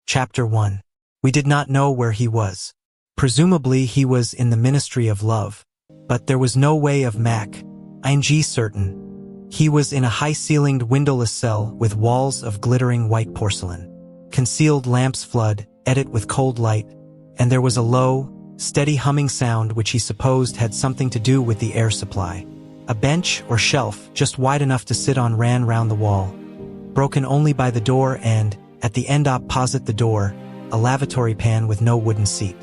Chapter 1. We did not know where he was. Presumably he was in the Ministry of Love. But there was no way of ing certain. He was in a high-ceilinged windowless cell with walls of glittering white porcelain. Concealed lamps flood, edit with cold light, and there was a low, steady humming sound which he supposed had something to do with the air supply. A bench or shelf, just wide enough to sit on, ran round the wall, broken only by the door and, at the end opposite the door, a lavatory pan with no wooden seat.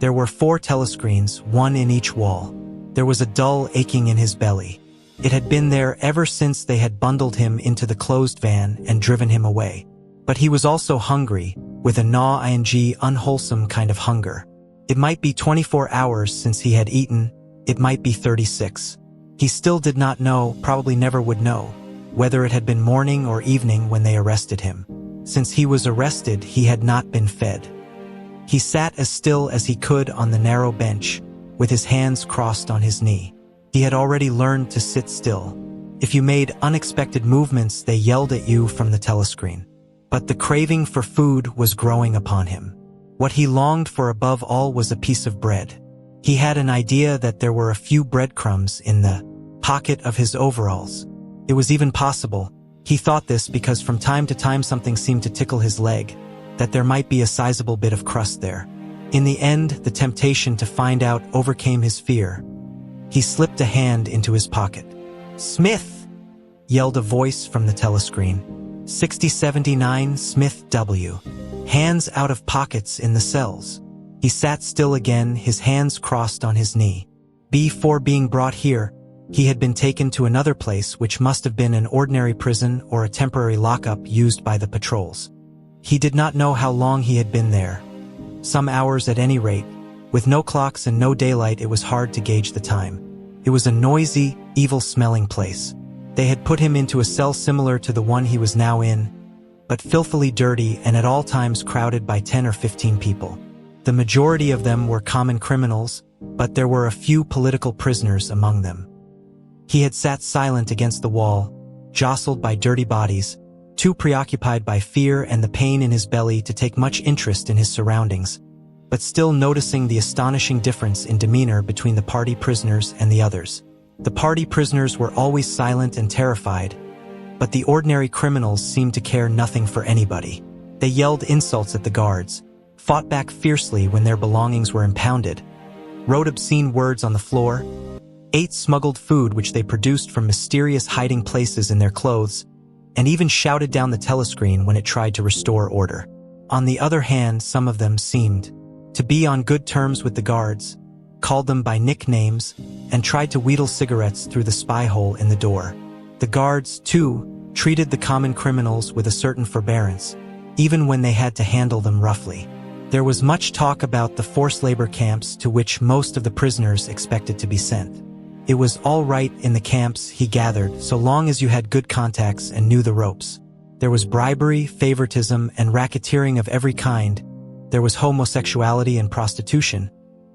There were 4 telescreens, one in each wall. There was a dull aching in his belly. It had been there ever since they had bundled him into the closed van and driven him away. But he was also hungry, with a unwholesome kind of hunger. It might be 24 hours since he had eaten, it might be 36. He still did not know, probably never would know, whether it had been morning or evening when they arrested him. Since he was arrested, he had not been fed. He sat as still as he could on the narrow bench, with his hands crossed on his knee. He had already learned to sit still. If you made unexpected movements, they yelled at you from the telescreen. But the craving for food was growing upon him. What he longed for above all was a piece of bread. He had an idea that there were a few breadcrumbs in the pocket of his overalls. It was even possible, he thought this because from time to time something seemed to tickle his leg, that there might be a sizable bit of crust there. In the end, the temptation to find out overcame his fear. He slipped a hand into his pocket. "Smith!" yelled a voice from the telescreen. 6079 Smith W. Hands out of pockets in the cells. He sat still again, his hands crossed on his knee. Before being brought here, he had been taken to another place which must have been an ordinary prison or a temporary lockup used by the patrols. He did not know how long he had been there. Some hours at any rate. With no clocks and no daylight, it was hard to gauge the time. It was a noisy, evil-smelling place. They had put him into a cell similar to the one he was now in, but filthily dirty and at all times crowded by 10 or 15 people. The majority of them were common criminals, but there were a few political prisoners among them. He had sat silent against the wall, jostled by dirty bodies, too preoccupied by fear and the pain in his belly to take much interest in his surroundings, but still noticing the astonishing difference in demeanor between the party prisoners and the others. The party prisoners were always silent and terrified, but the ordinary criminals seemed to care nothing for anybody. They yelled insults at the guards, fought back fiercely when their belongings were impounded, wrote obscene words on the floor, ate smuggled food which they produced from mysterious hiding places in their clothes, and even shouted down the telescreen when it tried to restore order. On the other hand, some of them seemed to be on good terms with the guards, called them by nicknames, and tried to wheedle cigarettes through the spy hole in the door. The guards, too, treated the common criminals with a certain forbearance, even when they had to handle them roughly. There was much talk about the forced labor camps to which most of the prisoners expected to be sent. It was all right in the camps, he gathered, so long as you had good contacts and knew the ropes. There was bribery, favoritism, and racketeering of every kind. There was homosexuality and prostitution.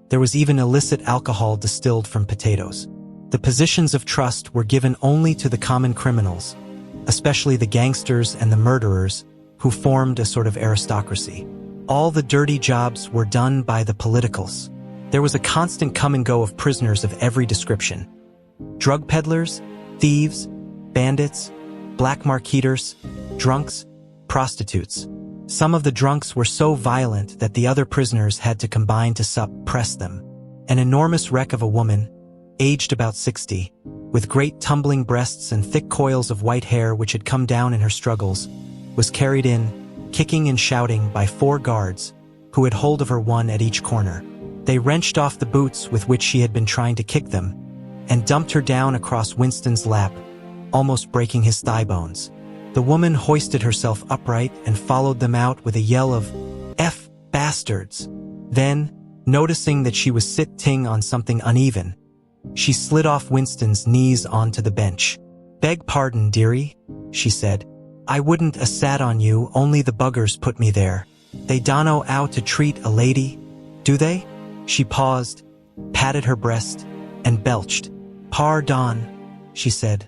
There was even illicit alcohol distilled from potatoes. The positions of trust were given only to the common criminals, especially the gangsters and the murderers, who formed a sort of aristocracy. All the dirty jobs were done by the politicals. There was a constant come and go of prisoners of every description. Drug peddlers, thieves, bandits, black marketers, drunks, prostitutes. Some of the drunks were so violent that the other prisoners had to combine to suppress them. An enormous wreck of a woman, aged about 60, with great tumbling breasts and thick coils of white hair which had come down in her struggles, was carried in, kicking and shouting, by 4 guards, who had hold of her, one at each corner. They wrenched off the boots with which she had been trying to kick them, and dumped her down across Winston's lap, almost breaking his thigh bones. The woman hoisted herself upright and followed them out with a yell of, "F bastards!" Then, noticing that she was sitting on something uneven, she slid off Winston's knees onto the bench. "Beg pardon, dearie," she said. "I wouldn't a sat on you, only the buggers put me there. They don't know how to treat a lady, do they?" She paused, patted her breast, and belched. "Pardon," she said.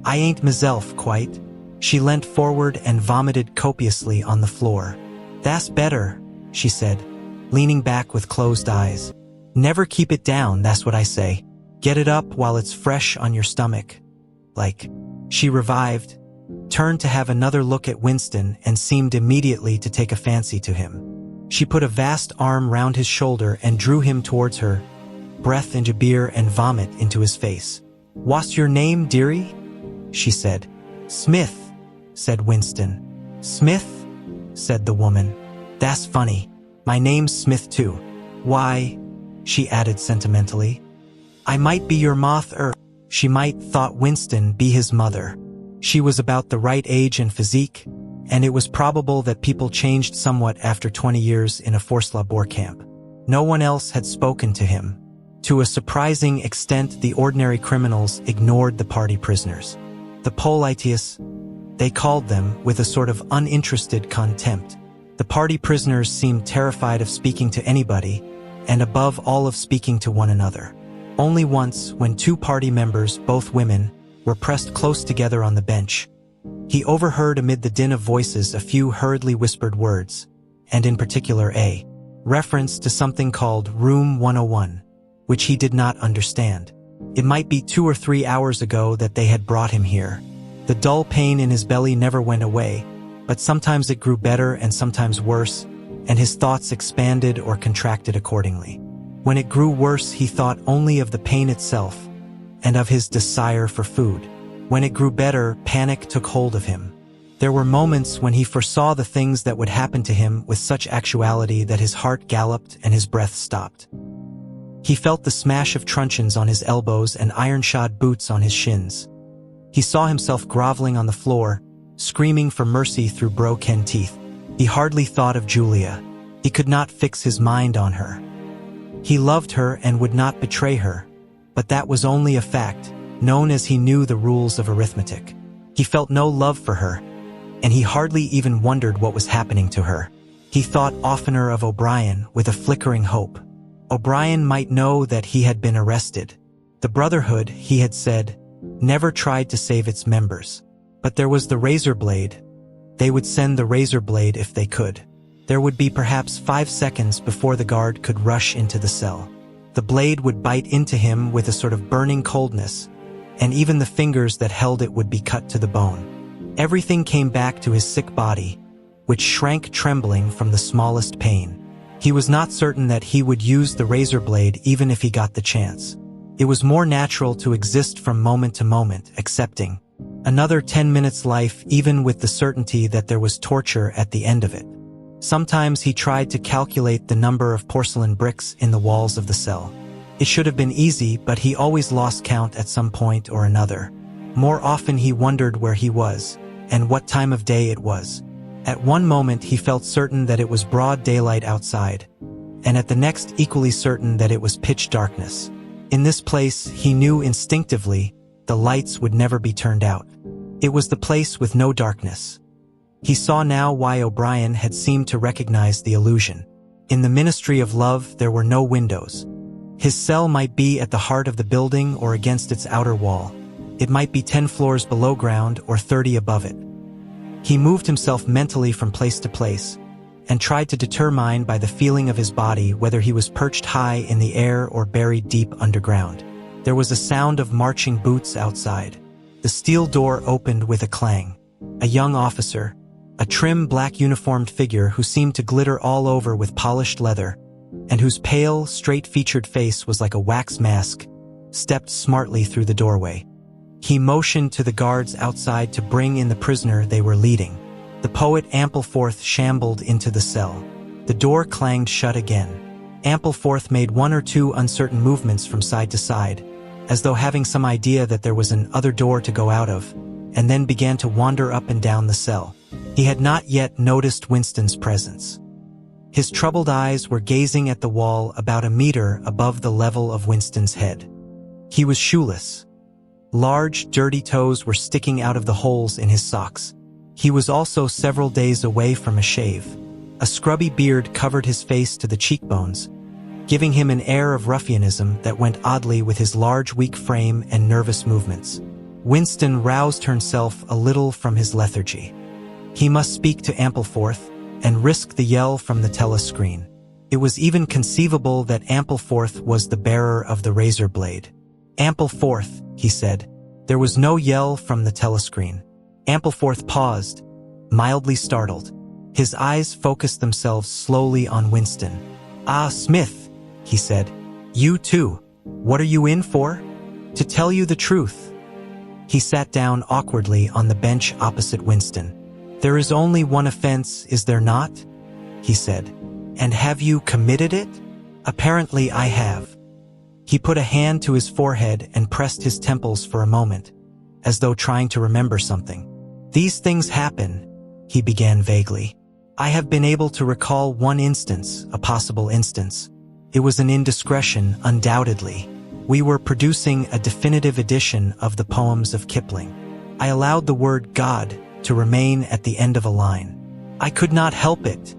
"I ain't myself quite." She leant forward and vomited copiously on the floor. "That's better," she said, leaning back with closed eyes. "Never keep it down, that's what I say. Get it up while it's fresh on your stomach." Like. She revived, turned to have another look at Winston, and seemed immediately to take a fancy to him. She put a vast arm round his shoulder and drew him towards her, breath into beer and vomit into his face. "What's your name, dearie?" she said. "Smith," said Winston. "Smith?" said the woman. "That's funny. My name's Smith too. Why," she added sentimentally, "I might be your She might, thought Winston, be his mother. She was about the right age and physique, and it was probable that people changed somewhat after 20 years in a forced labor camp. No one else had spoken to him. To a surprising extent, the ordinary criminals ignored the party prisoners. The politeous, they called them, with a sort of uninterested contempt. The party prisoners seemed terrified of speaking to anybody, and above all of speaking to one another. Only once, when two party members, both women, were pressed close together on the bench, he overheard amid the din of voices a few hurriedly whispered words, and in particular a reference to something called Room 101, which he did not understand. It might be 2 or 3 hours ago that they had brought him here. The dull pain in his belly never went away, but sometimes it grew better and sometimes worse, and his thoughts expanded or contracted accordingly. When it grew worse, he thought only of the pain itself and of his desire for food. When it grew better, panic took hold of him. There were moments when he foresaw the things that would happen to him with such actuality that his heart galloped and his breath stopped. He felt the smash of truncheons on his elbows and iron-shod boots on his shins. He saw himself groveling on the floor, screaming for mercy through broken teeth. He hardly thought of Julia. He could not fix his mind on her. He loved her and would not betray her, but that was only a fact, known as he knew the rules of arithmetic. He felt no love for her, and he hardly even wondered what was happening to her. He thought oftener of O'Brien with a flickering hope. O'Brien might know that he had been arrested. The Brotherhood, he had said, never tried to save its members. But there was the razor blade. They would send the razor blade if they could. There would be perhaps 5 seconds before the guard could rush into the cell. The blade would bite into him with a sort of burning coldness, and even the fingers that held it would be cut to the bone. Everything came back to his sick body, which shrank trembling from the smallest pain. He was not certain that he would use the razor blade even if he got the chance. It was more natural to exist from moment to moment, accepting another 10 minutes life even with the certainty that there was torture at the end of it. Sometimes he tried to calculate the number of porcelain bricks in the walls of the cell. It should have been easy, but he always lost count at some point or another. More often he wondered where he was, and what time of day it was. At one moment he felt certain that it was broad daylight outside, and at the next equally certain that it was pitch darkness. In this place, he knew instinctively, the lights would never be turned out. It was the place with no darkness. He saw now why O'Brien had seemed to recognize the illusion. In the Ministry of Love, there were no windows. His cell might be at the heart of the building or against its outer wall. It might be 10 floors below ground or 30 above it. He moved himself mentally from place to place, and tried to determine by the feeling of his body whether he was perched high in the air or buried deep underground. There was a sound of marching boots outside. The steel door opened with a clang. A young officer, a trim black uniformed figure who seemed to glitter all over with polished leather, and whose pale, straight-featured face was like a wax mask, stepped smartly through the doorway. He motioned to the guards outside to bring in the prisoner they were leading. The poet Ampleforth shambled into the cell. The door clanged shut again. Ampleforth made 1 or 2 uncertain movements from side to side, as though having some idea that there was an other door to go out of, and then began to wander up and down the cell. He had not yet noticed Winston's presence. His troubled eyes were gazing at the wall about a meter above the level of Winston's head. He was shoeless. Large, dirty toes were sticking out of the holes in his socks. He was also several days away from a shave. A scrubby beard covered his face to the cheekbones, giving him an air of ruffianism that went oddly with his large, weak frame and nervous movements. Winston roused himself a little from his lethargy. He must speak to Ampleforth, and risk the yell from the telescreen. It was even conceivable that Ampleforth was the bearer of the razor blade. "Ampleforth," he said. There was no yell from the telescreen. Ampleforth paused, mildly startled. His eyes focused themselves slowly on Winston. "Ah, Smith," he said. "You too. What are you in for?" "To tell you the truth." He sat down awkwardly on the bench opposite Winston. "There is only one offense, is there not?" he said. "And have you committed it?" "Apparently I have." He put a hand to his forehead and pressed his temples for a moment, as though trying to remember something. "These things happen," he began vaguely. "I have been able to recall one instance, a possible instance. It was an indiscretion, undoubtedly. We were producing a definitive edition of the poems of Kipling. I allowed the word God to remain at the end of a line. I could not help it,"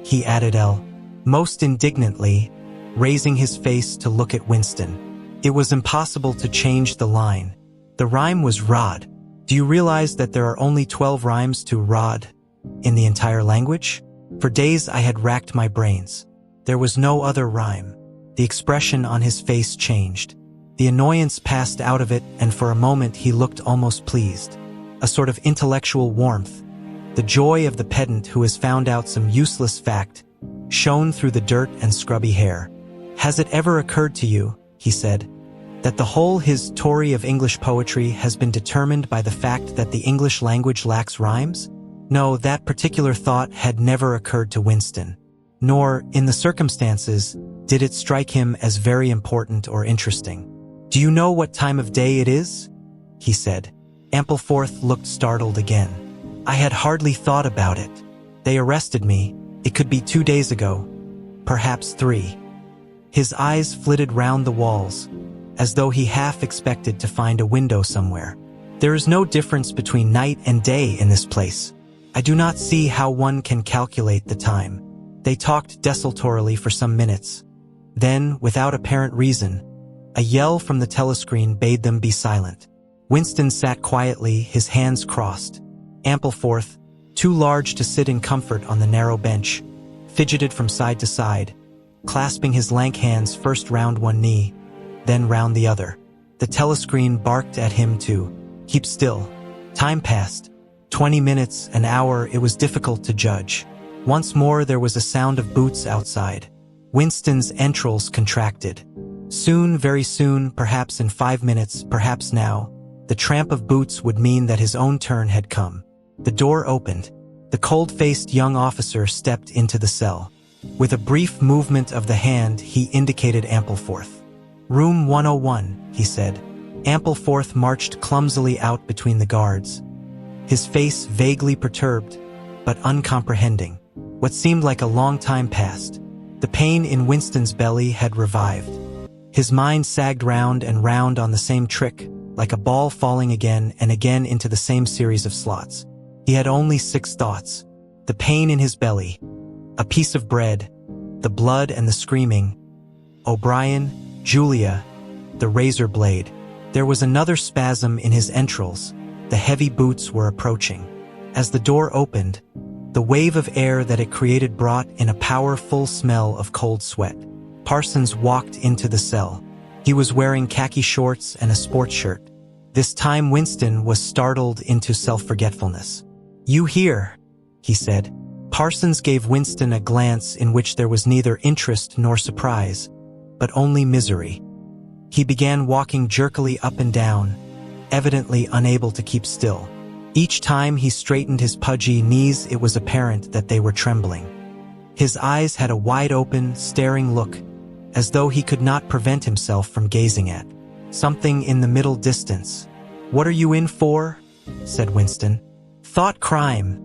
he added most indignantly, raising his face to look at Winston. It was impossible to change the line. The rhyme was rod. Do you realize that there are only 12 rhymes to rod in the entire language? For days I had racked my brains. There was no other rhyme. The expression on his face changed. The annoyance passed out of it, and for a moment he looked almost pleased. A sort of intellectual warmth. The joy of the pedant who has found out some useless fact shone through the dirt and scrubby hair. "Has it ever occurred to you," he said, "that the whole history of English poetry has been determined by the fact that the English language lacks rhymes?" No, that particular thought had never occurred to Winston. Nor, in the circumstances, did it strike him as very important or interesting. "Do you know what time of day it is?" he said. Ampleforth looked startled again. "I had hardly thought about it. They arrested me. It could be 2 days ago. Perhaps 3. His eyes flitted round the walls, as though he half expected to find a window somewhere. "There is no difference between night and day in this place. I do not see how one can calculate the time." They talked desultorily for some minutes. Then, without apparent reason, a yell from the telescreen bade them be silent. Winston sat quietly, his hands crossed. Ampleforth, too large to sit in comfort on the narrow bench, fidgeted from side to side, clasping his lank hands first round one knee, then round the other. The telescreen barked at him to keep still. Time passed. 20 minutes, an hour, it was difficult to judge. Once more there was a sound of boots outside. Winston's entrails contracted. Soon, very soon, perhaps in 5 minutes, perhaps now, the tramp of boots would mean that his own turn had come. The door opened. The cold-faced young officer stepped into the cell. With a brief movement of the hand, he indicated Ampleforth. "Room 101, he said. Ampleforth marched clumsily out between the guards, his face vaguely perturbed, but uncomprehending. What seemed like a long time passed. The pain in Winston's belly had revived. His mind sagged round and round on the same trick, like a ball falling again and again into the same series of slots. He had only 6 thoughts. The pain in his belly, a piece of bread, the blood and the screaming, O'Brien, Julia, the razor blade. There was another spasm in his entrails. The heavy boots were approaching. As the door opened, the wave of air that it created brought in a powerful smell of cold sweat. Parsons walked into the cell. He was wearing khaki shorts and a sports shirt. This time Winston was startled into self-forgetfulness. "You here?" he said. Parsons gave Winston a glance in which there was neither interest nor surprise, but only misery. He began walking jerkily up and down, evidently unable to keep still. Each time he straightened his pudgy knees, it was apparent that they were trembling. His eyes had a wide-open, staring look, as though he could not prevent himself from gazing at something in the middle distance. "What are you in for?" said Winston. "Thought crime,"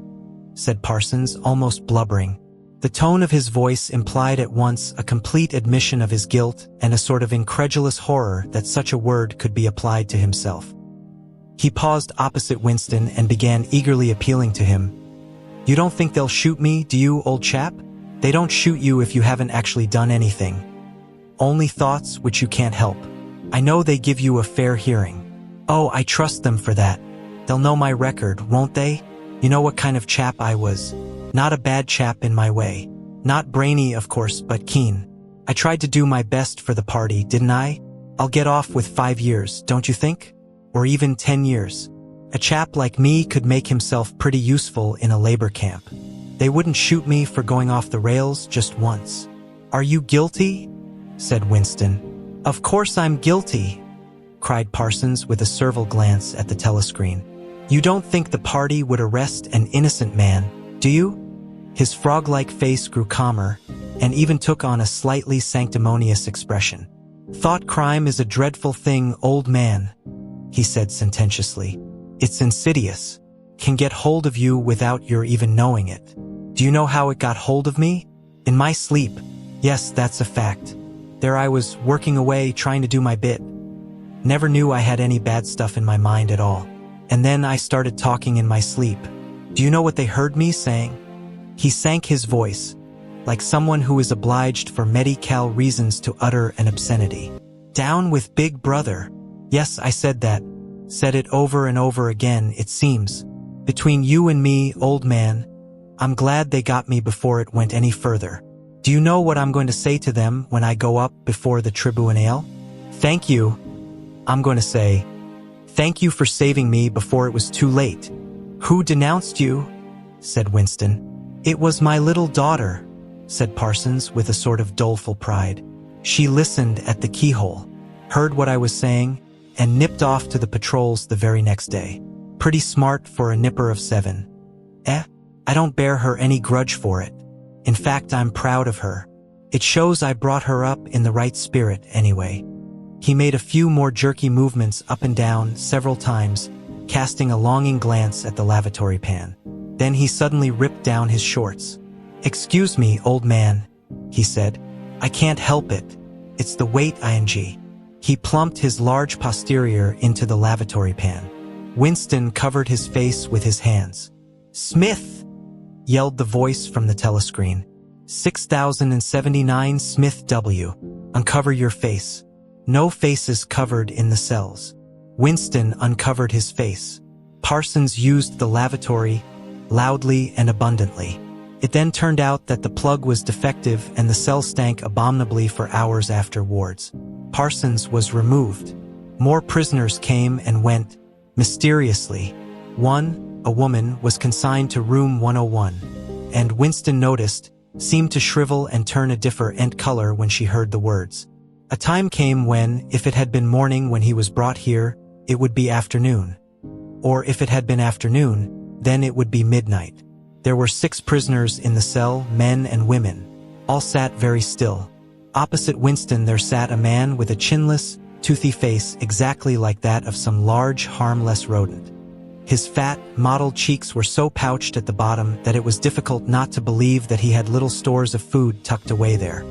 said Parsons, almost blubbering. The tone of his voice implied at once a complete admission of his guilt and a sort of incredulous horror that such a word could be applied to himself. He paused opposite Winston and began eagerly appealing to him. "You don't think they'll shoot me, do you, old chap? They don't shoot you if you haven't actually done anything. Only thoughts which you can't help. I know they give you a fair hearing. Oh, I trust them for that. They'll know my record, won't they? You know what kind of chap I was. Not a bad chap in my way. Not brainy, of course, but keen. I tried to do my best for the party, didn't I? I'll get off with 5 years, don't you think? Or even 10 years. A chap like me could make himself pretty useful in a labor camp. They wouldn't shoot me for going off the rails just once. Are you guilty? Said Winston. Of course I'm guilty, cried Parsons with a servile glance at the telescreen. You don't think the party would arrest an innocent man, do you? His frog-like face grew calmer and even took on a slightly sanctimonious expression. Thought crime is a dreadful thing, old man, he said sententiously. It's insidious, can get hold of you without your even knowing it. Do you know how it got hold of me? In my sleep. Yes, that's a fact. There I was, working away, trying to do my bit. Never knew I had any bad stuff in my mind at all. And then I started talking in my sleep. Do you know what they heard me saying? He sank his voice, like someone who is obliged for medical reasons to utter an obscenity. Down with Big Brother. Yes, I said that. Said it over and over again, it seems. Between you and me, old man, I'm glad they got me before it went any further. Do you know what I'm going to say to them when I go up before the tribunal? Thank you. I'm going to say, thank you for saving me before it was too late. Who denounced you? Said Winston. It was my little daughter, said Parsons with a sort of doleful pride. She listened at the keyhole, heard what I was saying, and nipped off to the patrols the very next day. Pretty smart for a nipper of 7. I don't bear her any grudge for it. In fact, I'm proud of her. It shows I brought her up in the right spirit anyway. He made a few more jerky movements up and down several times, casting a longing glance at the lavatory pan. Then he suddenly ripped down his shorts. Excuse me, old man, he said. I can't help it. It's the weight, ing. He plumped his large posterior into the lavatory pan. Winston covered his face with his hands. Smith! Yelled the voice from the telescreen. 6079 Smith W. Uncover your face. No faces covered in the cells. Winston uncovered his face. Parsons used the lavatory loudly and abundantly. It then turned out that the plug was defective and the cell stank abominably for hours afterwards. Parsons was removed. More prisoners came and went, mysteriously. A woman, was consigned to room 101, and Winston noticed, seemed to shrivel and turn a different color when she heard the words. A time came when, if it had been morning when he was brought here, it would be afternoon. Or if it had been afternoon, then it would be midnight. There were 6 prisoners in the cell, men and women. All sat very still. Opposite Winston there sat a man with a chinless, toothy face exactly like that of some large, harmless rodent. His fat, mottled cheeks were so pouched at the bottom that it was difficult not to believe that he had little stores of food tucked away there.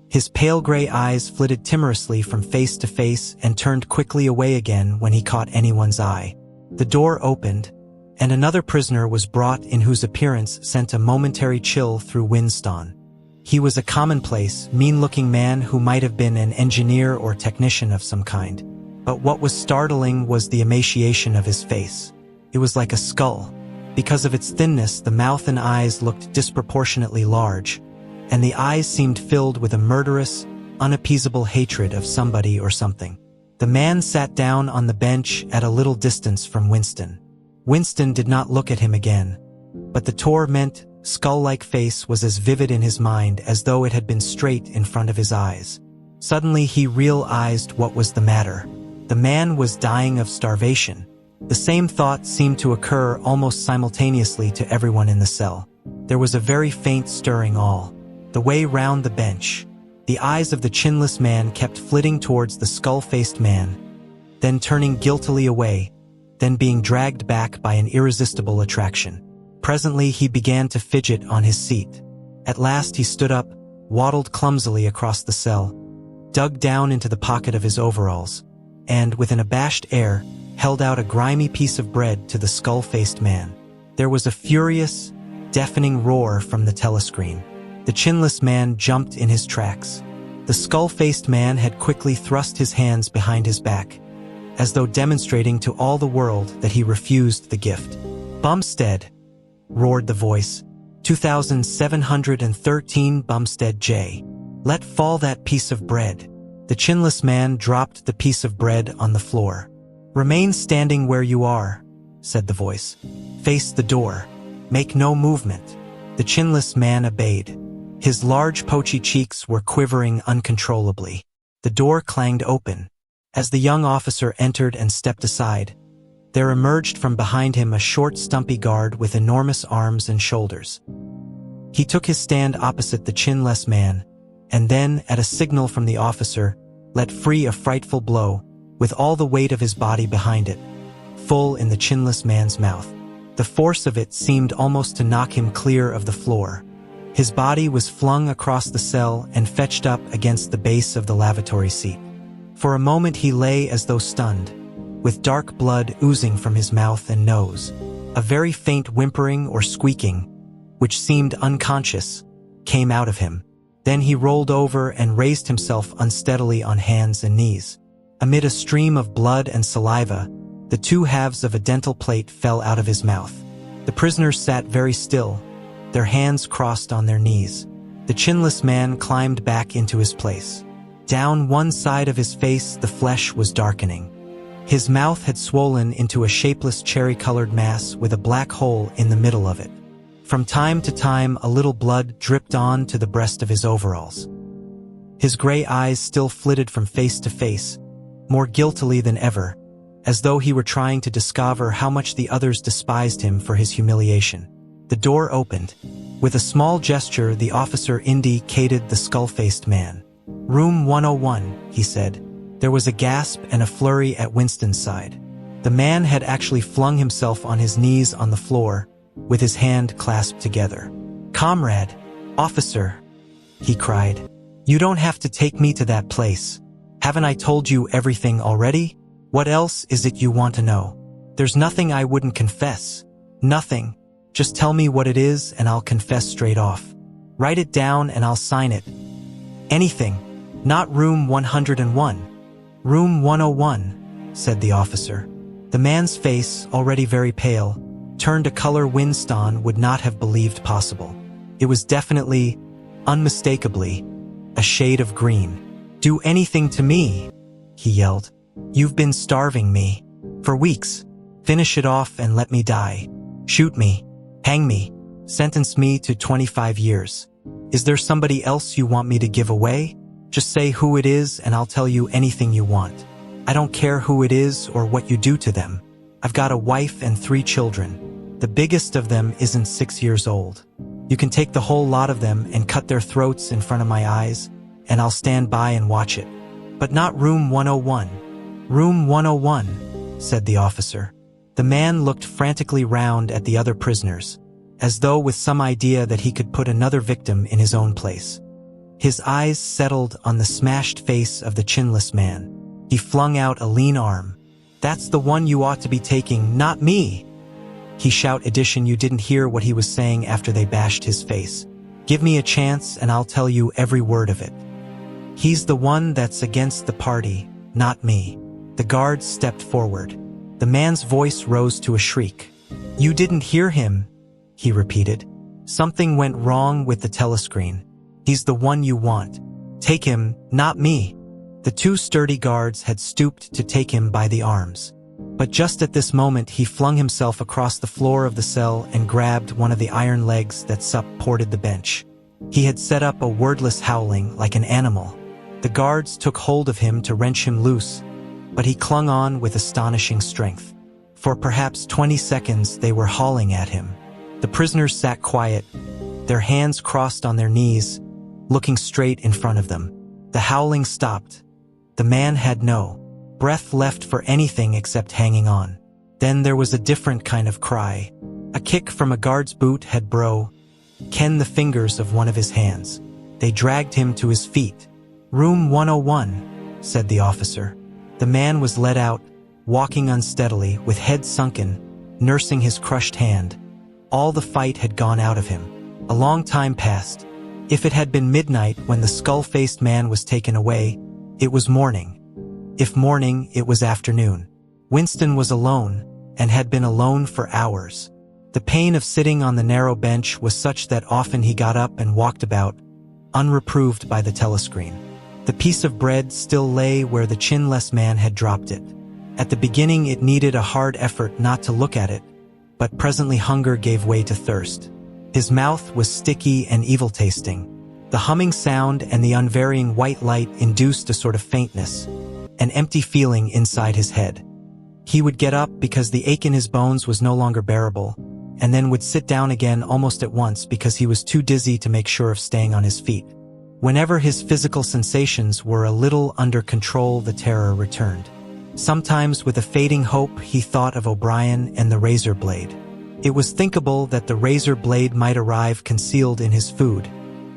His pale gray eyes flitted timorously from face to face and turned quickly away again when he caught anyone's eye. The door opened, and another prisoner was brought in whose appearance sent a momentary chill through Winston. He was a commonplace, mean-looking man who might have been an engineer or technician of some kind. But what was startling was the emaciation of his face. It was like a skull. Because of its thinness, the mouth and eyes looked disproportionately large, and the eyes seemed filled with a murderous, unappeasable hatred of somebody or something. The man sat down on the bench at a little distance from Winston. Winston did not look at him again, but the torment, skull-like face was as vivid in his mind as though it had been straight in front of his eyes. Suddenly he realized what was the matter. The man was dying of starvation. The same thought seemed to occur almost simultaneously to everyone in the cell. There was a very faint stirring all the way round the bench. The eyes of the chinless man kept flitting towards the skull-faced man, then turning guiltily away, then being dragged back by an irresistible attraction. Presently he began to fidget on his seat. At last he stood up, waddled clumsily across the cell, dug down into the pocket of his overalls, and, with an abashed air, held out a grimy piece of bread to the skull-faced man. There was a furious, deafening roar from the telescreen. The chinless man jumped in his tracks. The skull-faced man had quickly thrust his hands behind his back, as though demonstrating to all the world that he refused the gift. Bumstead, roared the voice. 2713 Bumstead J. Let fall that piece of bread. The chinless man dropped the piece of bread on the floor. Remain standing where you are, said the voice. Face the door. Make no movement. The chinless man obeyed. His large poachy cheeks were quivering uncontrollably. The door clanged open. As the young officer entered and stepped aside, there emerged from behind him a short, stumpy guard with enormous arms and shoulders. He took his stand opposite the chinless man, and then, at a signal from the officer, let free a frightful blow, with all the weight of his body behind it, full in the chinless man's mouth. The force of it seemed almost to knock him clear of the floor. His body was flung across the cell and fetched up against the base of the lavatory seat. For a moment he lay as though stunned, with dark blood oozing from his mouth and nose. A very faint whimpering or squeaking, which seemed unconscious, came out of him. Then he rolled over and raised himself unsteadily on hands and knees. Amid a stream of blood and saliva, the two halves of a dental plate fell out of his mouth. The prisoners sat very still, their hands crossed on their knees. The chinless man climbed back into his place. Down one side of his face the flesh was darkening. His mouth had swollen into a shapeless cherry-colored mass with a black hole in the middle of it. From time to time a little blood dripped on to the breast of his overalls. His gray eyes still flitted from face to face, more guiltily than ever, as though he were trying to discover how much the others despised him for his humiliation. The door opened. With a small gesture, the officer indicated the skull-faced man. "Room 101, he said. There was a gasp and a flurry at Winston's side. The man had actually flung himself on his knees on the floor, with his hand clasped together. "Comrade, officer," he cried. "You don't have to take me to that place. Haven't I told you everything already? What else is it you want to know? There's nothing I wouldn't confess. Nothing. Just tell me what it is and I'll confess straight off. Write it down and I'll sign it. Anything. Not room 101. Room 101, said the officer. The man's face, already very pale, turned a color Winston would not have believed possible. It was definitely, unmistakably, a shade of green. "Do anything to me," he yelled. "You've been starving me. For weeks. Finish it off and let me die. Shoot me. Hang me. Sentence me to 25 years. Is there somebody else you want me to give away? Just say who it is and I'll tell you anything you want. I don't care who it is or what you do to them. I've got a wife and 3 children. The biggest of them isn't 6 years old. You can take the whole lot of them and cut their throats in front of my eyes, and I'll stand by and watch it. But not room 101. Room 101, said the officer. The man looked frantically round at the other prisoners, as though with some idea that he could put another victim in his own place. His eyes settled on the smashed face of the chinless man. He flung out a lean arm. "That's the one you ought to be taking, not me!" He shout addition you didn't hear what he was saying after they bashed his face. "Give me a chance and I'll tell you every word of it. He's the one that's against the party, not me." The guards stepped forward. The man's voice rose to a shriek. "You didn't hear him," he repeated. "Something went wrong with the telescreen. He's the one you want. Take him, not me." The 2 sturdy guards had stooped to take him by the arms. But just at this moment he flung himself across the floor of the cell and grabbed one of the iron legs that supported the bench. He had set up a wordless howling like an animal. The guards took hold of him to wrench him loose, but he clung on with astonishing strength. For perhaps 20 seconds they were hauling at him. The prisoners sat quiet, their hands crossed on their knees, looking straight in front of them. The howling stopped. The man had no breath left for anything except hanging on. Then there was a different kind of cry. A kick from a guard's boot had broken the fingers of one of his hands. They dragged him to his feet. "Room 101, said the officer. The man was led out, walking unsteadily, with head sunken, nursing his crushed hand. All the fight had gone out of him. A long time passed. If it had been midnight when the skull-faced man was taken away, it was morning. If morning, it was afternoon. Winston was alone, and had been alone for hours. The pain of sitting on the narrow bench was such that often he got up and walked about, unreproved by the telescreen. The piece of bread still lay where the chinless man had dropped it. At the beginning it needed a hard effort not to look at it, but presently hunger gave way to thirst. His mouth was sticky and evil-tasting. The humming sound and the unvarying white light induced a sort of faintness, an empty feeling inside his head. He would get up because the ache in his bones was no longer bearable, and then would sit down again almost at once because he was too dizzy to make sure of staying on his feet. Whenever his physical sensations were a little under control, the terror returned. Sometimes with a fading hope he thought of O'Brien and the razor blade. It was thinkable that the razor blade might arrive concealed in his food,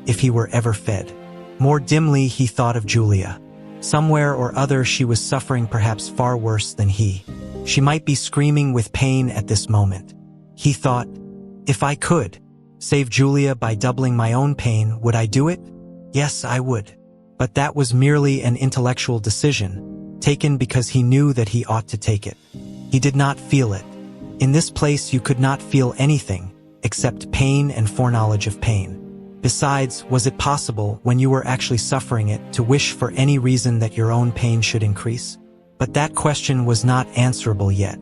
if he were ever fed. More dimly he thought of Julia. Somewhere or other she was suffering, perhaps far worse than he. She might be screaming with pain at this moment. He thought, if I could save Julia by doubling my own pain, would I do it? Yes, I would. But that was merely an intellectual decision, taken because he knew that he ought to take it. He did not feel it. In this place you could not feel anything, except pain and foreknowledge of pain. Besides, was it possible, when you were actually suffering it, to wish for any reason that your own pain should increase? But that question was not answerable yet.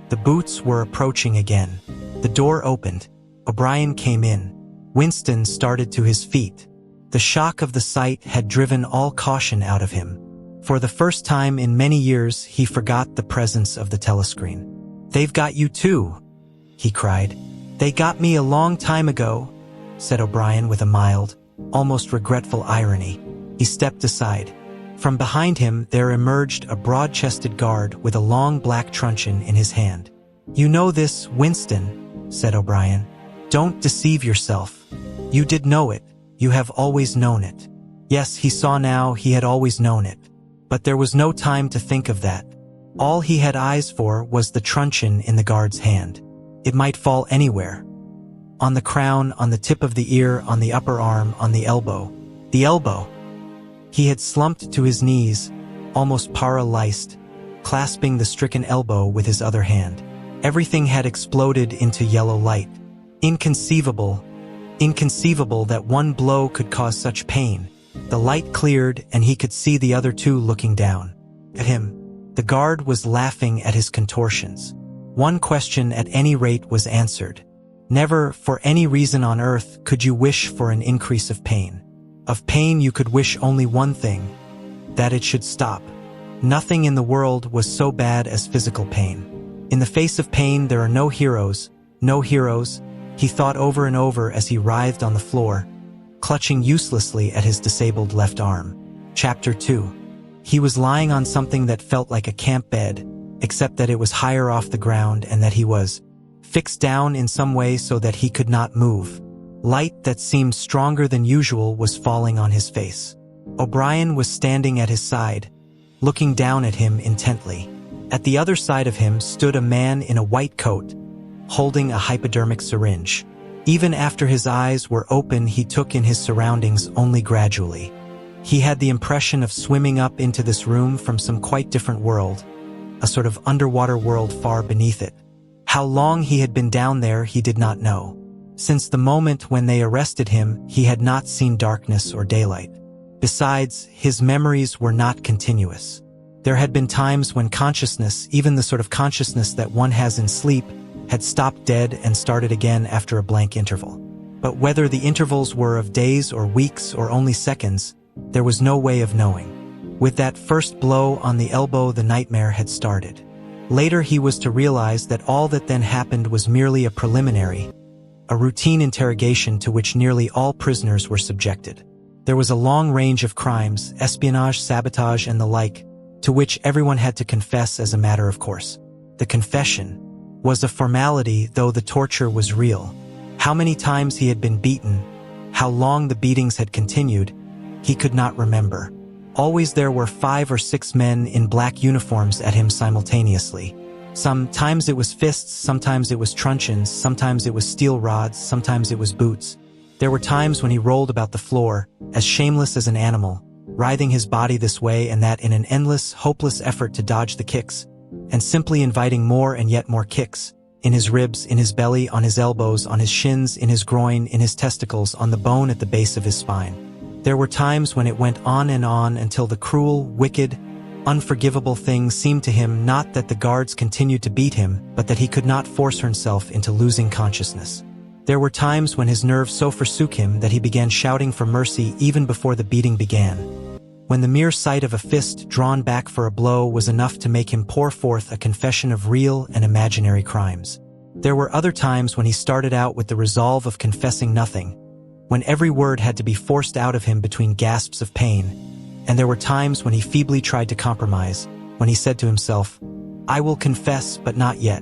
The boots were approaching again. The door opened. O'Brien came in. Winston started to his feet. The shock of the sight had driven all caution out of him. For the first time in many years, he forgot the presence of the telescreen. "They've got you too," he cried. "They got me a long time ago," said O'Brien with a mild, almost regretful irony. He stepped aside. From behind him there emerged a broad-chested guard with a long black truncheon in his hand. "You know this, Winston," said O'Brien. "Don't deceive yourself. You did know it. You have always known it." Yes, he saw now he had always known it. But there was no time to think of that. All he had eyes for was the truncheon in the guard's hand. It might fall anywhere. On the crown, on the tip of the ear, on the upper arm, on the elbow. The elbow! He had slumped to his knees, almost paralyzed, clasping the stricken elbow with his other hand. Everything had exploded into yellow light. Inconceivable, inconceivable that one blow could cause such pain. The light cleared and he could see the other two looking down at him. The guard was laughing at his contortions. One question at any rate was answered. Never, for any reason on earth, could you wish for an increase of pain. Of pain you could wish only one thing, that it should stop. Nothing in the world was so bad as physical pain. In the face of pain there are no heroes, he thought over and over as he writhed on the floor, clutching uselessly at his disabled left arm. Chapter 2. He was lying on something that felt like a camp bed, except that it was higher off the ground and that he was fixed down in some way so that he could not move. Light that seemed stronger than usual was falling on his face. O'Brien was standing at his side, looking down at him intently. At the other side of him stood a man in a white coat, holding a hypodermic syringe. Even after his eyes were open, he took in his surroundings only gradually. He had the impression of swimming up into this room from some quite different world, a sort of underwater world far beneath it. How long he had been down there he did not know. Since the moment when they arrested him, he had not seen darkness or daylight. Besides, his memories were not continuous. There had been times when consciousness, even the sort of consciousness that one has in sleep, had stopped dead and started again after a blank interval. But whether the intervals were of days or weeks or only seconds, there was no way of knowing. With that first blow on the elbow, the nightmare had started. Later he was to realize that all that then happened was merely a preliminary, a routine interrogation to which nearly all prisoners were subjected. There was a long range of crimes, espionage, sabotage, and the like, to which everyone had to confess as a matter of course. The confession was a formality, though the torture was real. How many times he had been beaten, how long the beatings had continued, he could not remember. Always there were 5 or 6 men in black uniforms at him simultaneously. Sometimes it was fists, sometimes it was truncheons, sometimes it was steel rods, sometimes it was boots. There were times when he rolled about the floor, as shameless as an animal, writhing his body this way and that in an endless, hopeless effort to dodge the kicks, and simply inviting more and yet more kicks, in his ribs, in his belly, on his elbows, on his shins, in his groin, in his testicles, on the bone at the base of his spine. There were times when it went on and on until the cruel, wicked, unforgivable thing seemed to him not that the guards continued to beat him, but that he could not force himself into losing consciousness. There were times when his nerves so forsook him that he began shouting for mercy even before the beating began, when the mere sight of a fist drawn back for a blow was enough to make him pour forth a confession of real and imaginary crimes. There were other times when he started out with the resolve of confessing nothing, when every word had to be forced out of him between gasps of pain, and there were times when he feebly tried to compromise, when he said to himself, "I will confess, but not yet.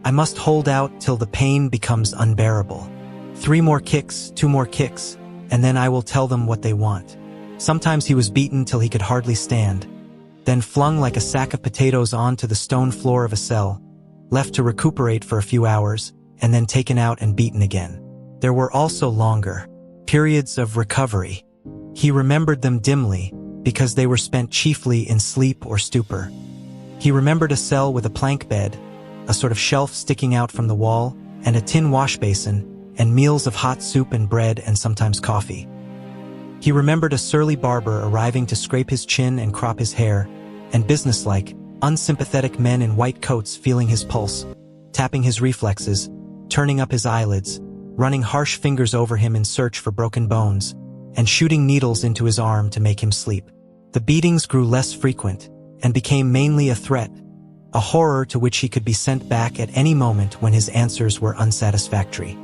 I must hold out till the pain becomes unbearable. 3 more kicks, 2 more kicks, and then I will tell them what they want." Sometimes he was beaten till he could hardly stand, then flung like a sack of potatoes onto the stone floor of a cell, left to recuperate for a few hours, and then taken out and beaten again. There were also longer periods of recovery. He remembered them dimly, because they were spent chiefly in sleep or stupor. He remembered a cell with a plank bed, a sort of shelf sticking out from the wall, and a tin wash basin, and meals of hot soup and bread and sometimes coffee. He remembered a surly barber arriving to scrape his chin and crop his hair, and businesslike, unsympathetic men in white coats feeling his pulse, tapping his reflexes, turning up his eyelids, running harsh fingers over him in search for broken bones, and shooting needles into his arm to make him sleep. The beatings grew less frequent, and became mainly a threat, a horror to which he could be sent back at any moment when his answers were unsatisfactory.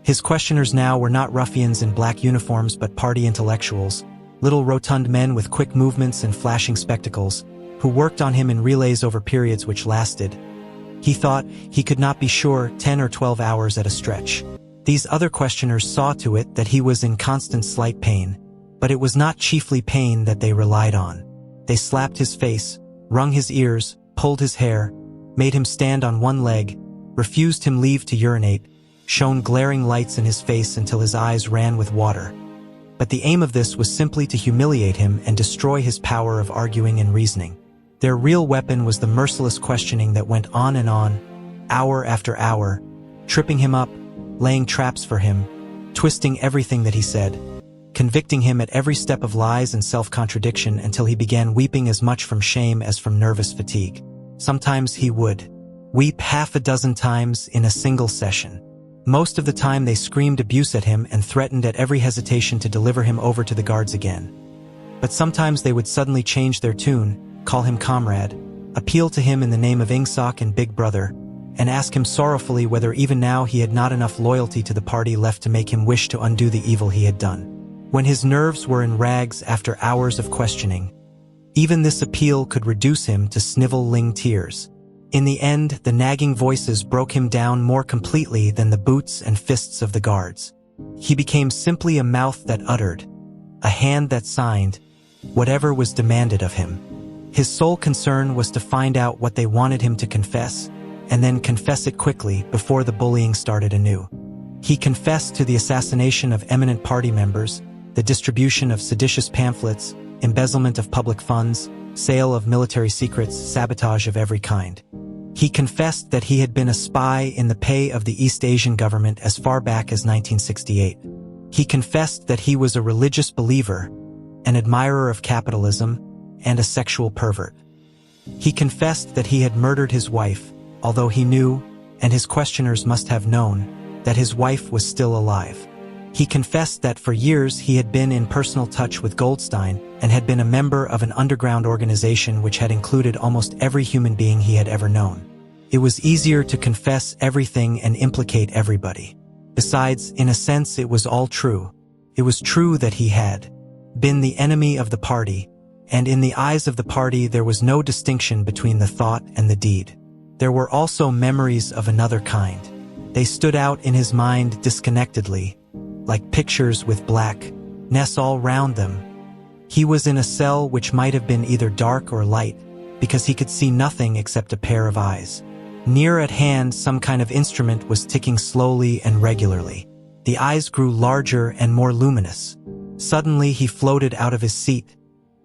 His questioners now were not ruffians in black uniforms but party intellectuals, little rotund men with quick movements and flashing spectacles, who worked on him in relays over periods which lasted, he thought, he could not be sure, 10 or 12 hours at a stretch. These other questioners saw to it that he was in constant slight pain, but it was not chiefly pain that they relied on. They slapped his face, wrung his ears, pulled his hair, made him stand on one leg, refused him leave to urinate, shone glaring lights in his face until his eyes ran with water. But the aim of this was simply to humiliate him and destroy his power of arguing and reasoning. Their real weapon was the merciless questioning that went on and on, hour after hour, tripping him up, laying traps for him, twisting everything that he said, convicting him at every step of lies and self-contradiction until he began weeping as much from shame as from nervous fatigue. Sometimes he would weep 6 times in a single session. Most of the time they screamed abuse at him and threatened at every hesitation to deliver him over to the guards again. But sometimes they would suddenly change their tune, call him comrade, appeal to him in the name of Ingsoc and Big Brother, and ask him sorrowfully whether even now he had not enough loyalty to the party left to make him wish to undo the evil he had done. When his nerves were in rags after hours of questioning, even this appeal could reduce him to snivel-ling tears. In the end, the nagging voices broke him down more completely than the boots and fists of the guards. He became simply a mouth that uttered, a hand that signed, whatever was demanded of him. His sole concern was to find out what they wanted him to confess, and then confess it quickly before the bullying started anew. He confessed to the assassination of eminent party members, the distribution of seditious pamphlets, embezzlement of public funds, sale of military secrets, sabotage of every kind. He confessed that he had been a spy in the pay of the East Asian government as far back as 1968. He confessed that he was a religious believer, an admirer of capitalism, and a sexual pervert. He confessed that he had murdered his wife, although he knew, and his questioners must have known, that his wife was still alive. He confessed that for years he had been in personal touch with Goldstein and had been a member of an underground organization which had included almost every human being he had ever known. It was easier to confess everything and implicate everybody. Besides, in a sense, it was all true. It was true that he had been the enemy of the party, and in the eyes of the party there was no distinction between the thought and the deed. There were also memories of another kind. They stood out in his mind disconnectedly, like pictures with blackness all round them. He was in a cell which might have been either dark or light, because he could see nothing except a pair of eyes. Near at hand, some kind of instrument was ticking slowly and regularly. The eyes grew larger and more luminous. Suddenly he floated out of his seat,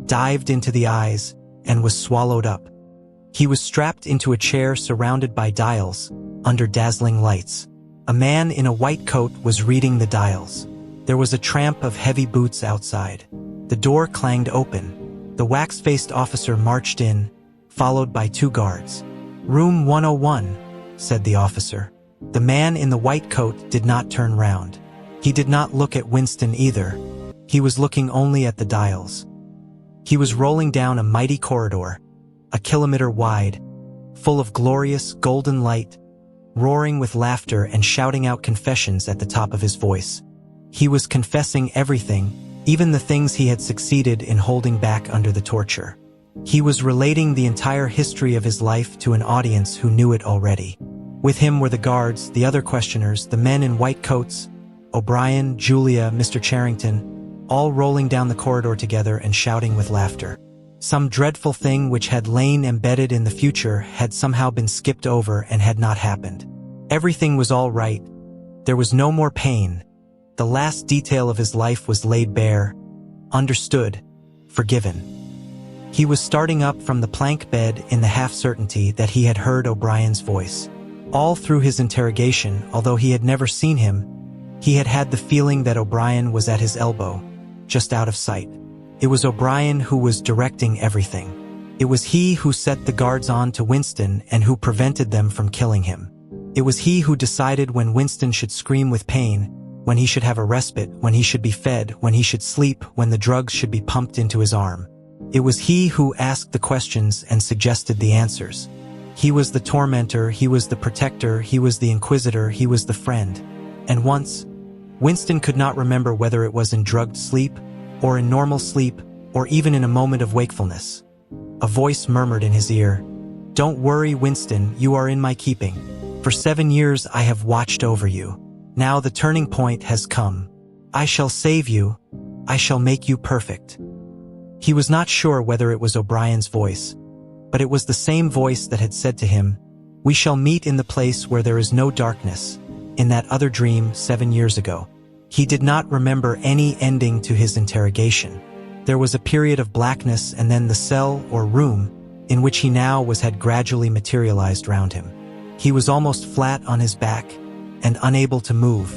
dived into the eyes, and was swallowed up. He was strapped into a chair surrounded by dials, under dazzling lights. A man in a white coat was reading the dials. There was a tramp of heavy boots outside. The door clanged open. The wax-faced officer marched in, followed by 2 guards. "Room 101, said the officer. The man in the white coat did not turn round. He did not look at Winston either. He was looking only at the dials. He was rolling down a mighty corridor, a kilometer wide, full of glorious golden light, roaring with laughter and shouting out confessions at the top of his voice. He was confessing everything, even the things he had succeeded in holding back under the torture. He was relating the entire history of his life to an audience who knew it already. With him were the guards, the other questioners, the men in white coats, O'Brien, Julia, Mr. Charrington, all rolling down the corridor together and shouting with laughter. Some dreadful thing which had lain embedded in the future had somehow been skipped over and had not happened. Everything was all right. There was no more pain. The last detail of his life was laid bare, understood, forgiven. He was starting up from the plank bed in the half-certainty that he had heard O'Brien's voice. All through his interrogation, although he had never seen him, he had had the feeling that O'Brien was at his elbow, just out of sight. It was O'Brien who was directing everything. It was he who set the guards on to Winston and who prevented them from killing him. It was he who decided when Winston should scream with pain, when he should have a respite, when he should be fed, when he should sleep, when the drugs should be pumped into his arm. It was he who asked the questions and suggested the answers. He was the tormentor, he was the protector, he was the inquisitor, he was the friend. And once, Winston could not remember whether it was in drugged sleep, or in normal sleep, or even in a moment of wakefulness. A voice murmured in his ear, "Don't worry, Winston, you are in my keeping. For 7 years I have watched over you. Now the turning point has come. I shall save you. I shall make you perfect." He was not sure whether it was O'Brien's voice, but it was the same voice that had said to him, "We shall meet in the place where there is no darkness," in that other dream 7 years ago. He did not remember any ending to his interrogation. There was a period of blackness, and then the cell or room in which he now was had gradually materialized round him. He was almost flat on his back and unable to move.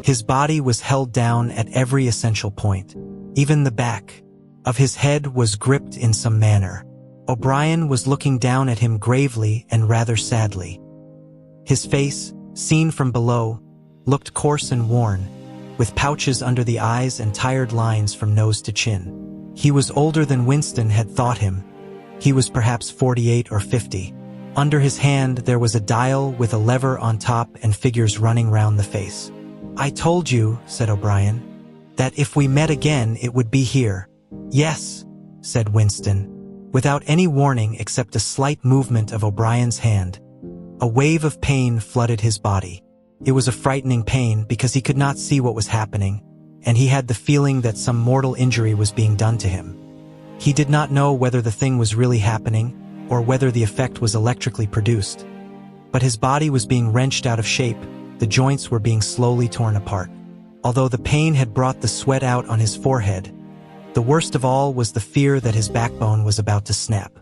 His body was held down at every essential point. Even the back of his head was gripped in some manner. O'Brien was looking down at him gravely and rather sadly. His face, seen from below, looked coarse and worn, with pouches under the eyes and tired lines from nose to chin. He was older than Winston had thought him. He was perhaps 48 or 50. Under his hand there was a dial with a lever on top and figures running round the face. "I told you," said O'Brien, "that if we met again it would be here." "Yes," said Winston, without any warning except a slight movement of O'Brien's hand. A wave of pain flooded his body. It was a frightening pain because he could not see what was happening, and he had the feeling that some mortal injury was being done to him. He did not know whether the thing was really happening, or whether the effect was electrically produced. But his body was being wrenched out of shape, the joints were being slowly torn apart. Although the pain had brought the sweat out on his forehead, the worst of all was the fear that his backbone was about to snap.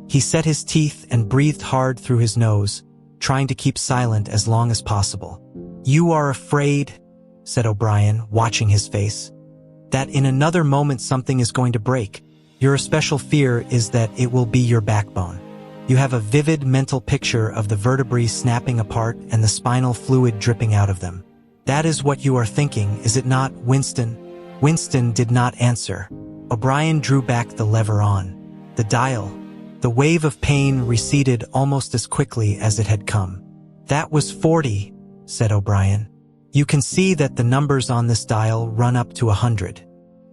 He set his teeth and breathed hard through his nose, trying to keep silent as long as possible. "You are afraid," said O'Brien, watching his face, "that in another moment something is going to break. Your especial fear is that it will be your backbone. You have a vivid mental picture of the vertebrae snapping apart and the spinal fluid dripping out of them. That is what you are thinking, is it not, Winston?" Winston did not answer. O'Brien drew back the lever on the dial. The wave of pain receded almost as quickly as it had come. "That was 40, said O'Brien. "You can see that the numbers on this dial run up to 100.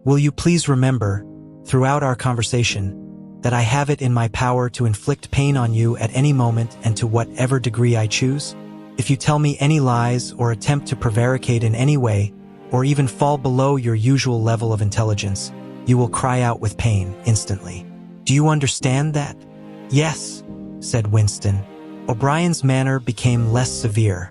Will you please remember, throughout our conversation, that I have it in my power to inflict pain on you at any moment and to whatever degree I choose? If you tell me any lies or attempt to prevaricate in any way, or even fall below your usual level of intelligence, you will cry out with pain instantly. Do you understand that?" "Yes," said Winston. O'Brien's manner became less severe.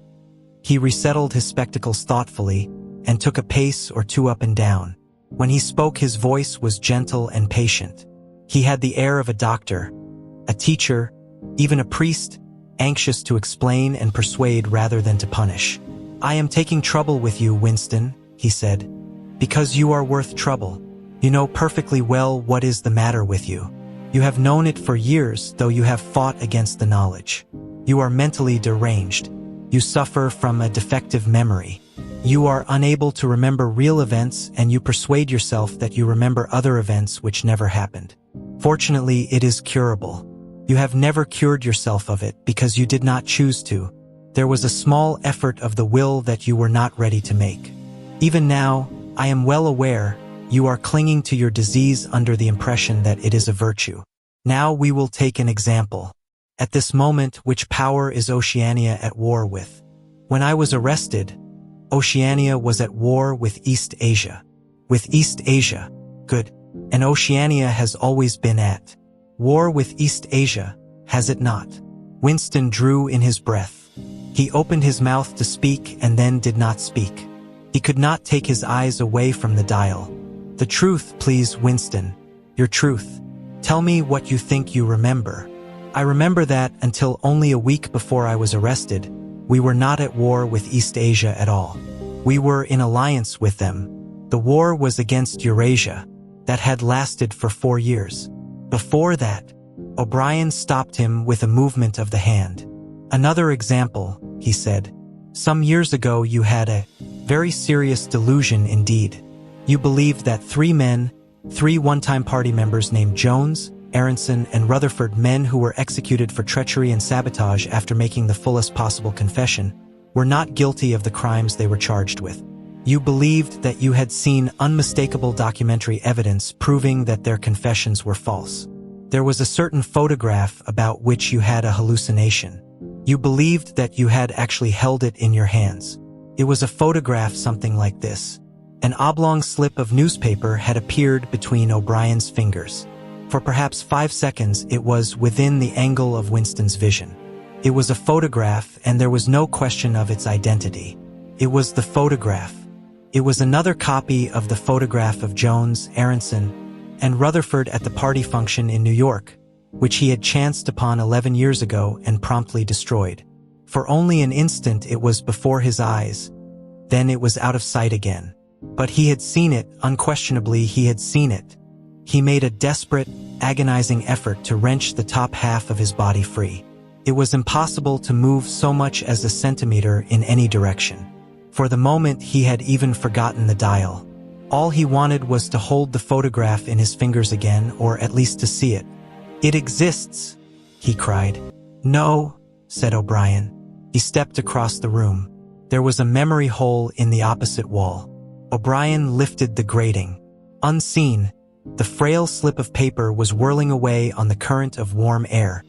He resettled his spectacles thoughtfully and took a pace or two up and down. When he spoke, his voice was gentle and patient. He had the air of a doctor, a teacher, even a priest, anxious to explain and persuade rather than to punish. "I am taking trouble with you, Winston," he said, "because you are worth trouble. You know perfectly well what is the matter with you. You have known it for years, though you have fought against the knowledge. You are mentally deranged. You suffer from a defective memory. You are unable to remember real events, and you persuade yourself that you remember other events which never happened. Fortunately, it is curable. You have never cured yourself of it because you did not choose to. There was a small effort of the will that you were not ready to make. Even now, I am well aware, you are clinging to your disease under the impression that it is a virtue. Now we will take an example. At this moment, which power is Oceania at war with? When I was arrested, Oceania was at war with East Asia. With East Asia. Good. And Oceania has always been at war with East Asia, has it not? Winston drew in his breath. He opened his mouth to speak and then did not speak. He could not take his eyes away from the dial. "The truth, please, Winston. Your truth. Tell me what you think you remember." "I remember that, until only a week before I was arrested, we were not at war with East Asia at all. We were in alliance with them. The war was against Eurasia. That had lasted for 4 years. Before that," O'Brien stopped him with a movement of the hand. "Another example," he said. "Some years ago you had a very serious delusion indeed. You believed that 3 men, 3 one-time party members named Jones, Aronson, and Rutherford, men who were executed for treachery and sabotage after making the fullest possible confession, were not guilty of the crimes they were charged with. You believed that you had seen unmistakable documentary evidence proving that their confessions were false. There was a certain photograph about which you had a hallucination. You believed that you had actually held it in your hands. It was a photograph something like this. An oblong slip of newspaper had appeared between O'Brien's fingers. For perhaps 5 seconds it was within the angle of Winston's vision. It was a photograph, and there was no question of its identity. It was the photograph. It was another copy of the photograph of Jones, Aronson, and Rutherford at the party function in New York, which he had chanced upon 11 years ago and promptly destroyed. For only an instant it was before his eyes. Then it was out of sight again. But he had seen it, unquestionably he had seen it. He made a desperate, agonizing effort to wrench the top half of his body free. It was impossible to move so much as a centimeter in any direction. For the moment he had even forgotten the dial. All he wanted was to hold the photograph in his fingers again, or at least to see it. "It exists," he cried. "No," said O'Brien. He stepped across the room. There was a memory hole in the opposite wall. O'Brien lifted the grating. Unseen, the frail slip of paper was whirling away on the current of warm air.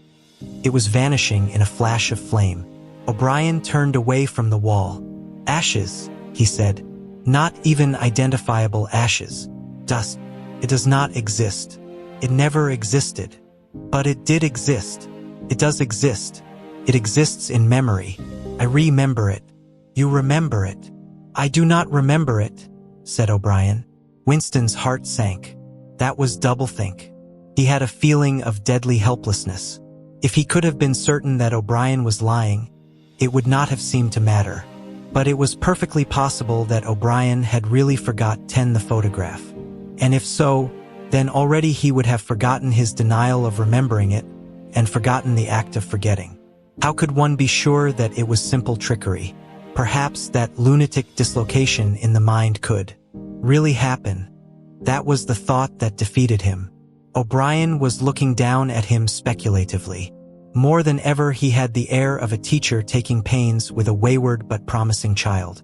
It was vanishing in a flash of flame. O'Brien turned away from the wall. "Ashes," he said. "Not even identifiable ashes. Dust. It does not exist. It never existed. But it did exist. It does exist. It exists in memory. I remember it. You remember it." "I do not remember it," said O'Brien. Winston's heart sank. That was doublethink. He had a feeling of deadly helplessness. If he could have been certain that O'Brien was lying, it would not have seemed to matter. But it was perfectly possible that O'Brien had really forgotten the photograph. And if so, then already he would have forgotten his denial of remembering it, and forgotten the act of forgetting. How could one be sure that it was simple trickery? Perhaps that lunatic dislocation in the mind could really happen. That was the thought that defeated him. O'Brien was looking down at him speculatively. More than ever he had the air of a teacher taking pains with a wayward but promising child.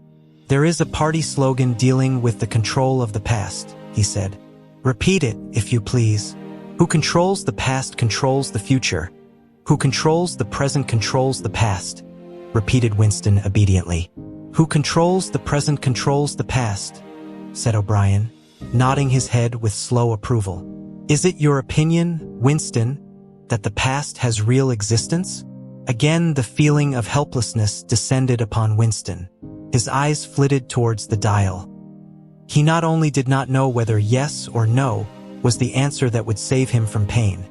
"There is a party slogan dealing with the control of the past," he said. "Repeat it, if you please." "Who controls the past controls the future. Who controls the present controls the past," repeated Winston obediently. "Who controls the present controls the past," said O'Brien, nodding his head with slow approval. "Is it your opinion, Winston, that the past has real existence?" Again the feeling of helplessness descended upon Winston. His eyes flitted towards the dial. He not only did not know whether yes or no was the answer that would save him from pain.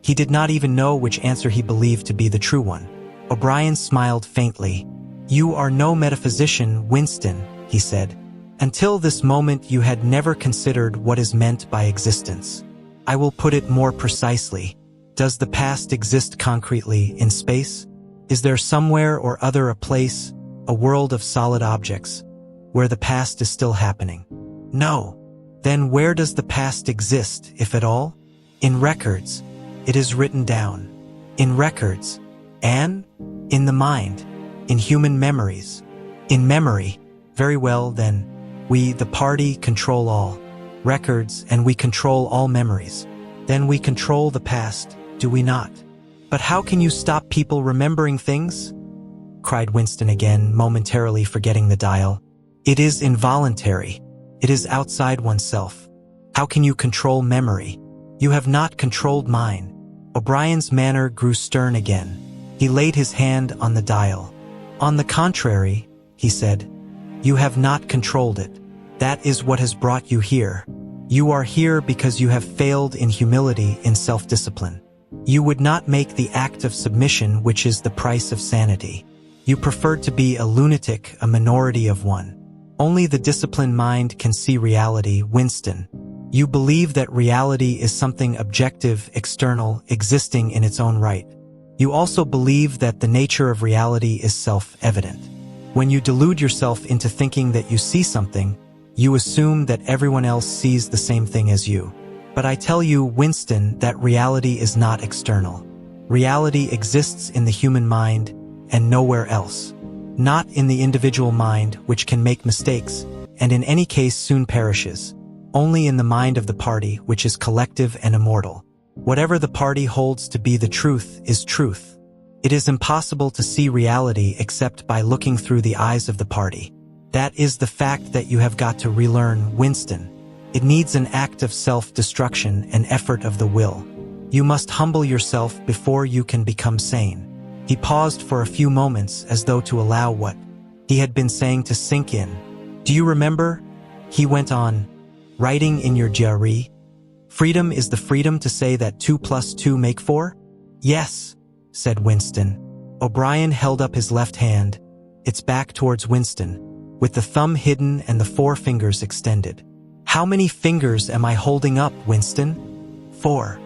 He did not even know which answer he believed to be the true one. O'Brien smiled faintly. "You are no metaphysician, Winston," he said. "Until this moment you had never considered what is meant by existence. I will put it more precisely. Does the past exist concretely in space? Is there somewhere or other a place, a world of solid objects, where the past is still happening? No. Then where does the past exist, if at all? In records. It is written down. In records. And? In the mind. In human memories. In memory. Very well, then. We, the party, control all records, and we control all memories. Then we control the past, do we not? But how can you stop people remembering things?" cried Winston again, momentarily forgetting the dial. "It is involuntary. It is outside oneself. How can you control memory? You have not controlled mine." O'Brien's manner grew stern again. He laid his hand on the dial. "On the contrary," he said, "you have not controlled it. That is what has brought you here. You are here because you have failed in humility, in self-discipline. You would not make the act of submission which is the price of sanity. You preferred to be a lunatic, a minority of one. Only the disciplined mind can see reality, Winston. You believe that reality is something objective, external, existing in its own right. You also believe that the nature of reality is self-evident. When you delude yourself into thinking that you see something, you assume that everyone else sees the same thing as you. But I tell you, Winston, that reality is not external. Reality exists in the human mind and nowhere else. Not in the individual mind, which can make mistakes, and in any case soon perishes. Only in the mind of the party, which is collective and immortal. Whatever the party holds to be the truth is truth. It is impossible to see reality except by looking through the eyes of the party. That is the fact that you have got to relearn, Winston. It needs an act of self-destruction, an effort of the will. You must humble yourself before you can become sane." He paused for a few moments as though to allow what he had been saying to sink in. "Do you remember?" he went on, "writing in your diary, 'Freedom is the freedom to say that 2 + 2 make 4? "Yes," said Winston. O'Brien held up his left hand, its back towards Winston, with the thumb hidden and the 4 fingers extended. "How many fingers am I holding up, Winston?" 4.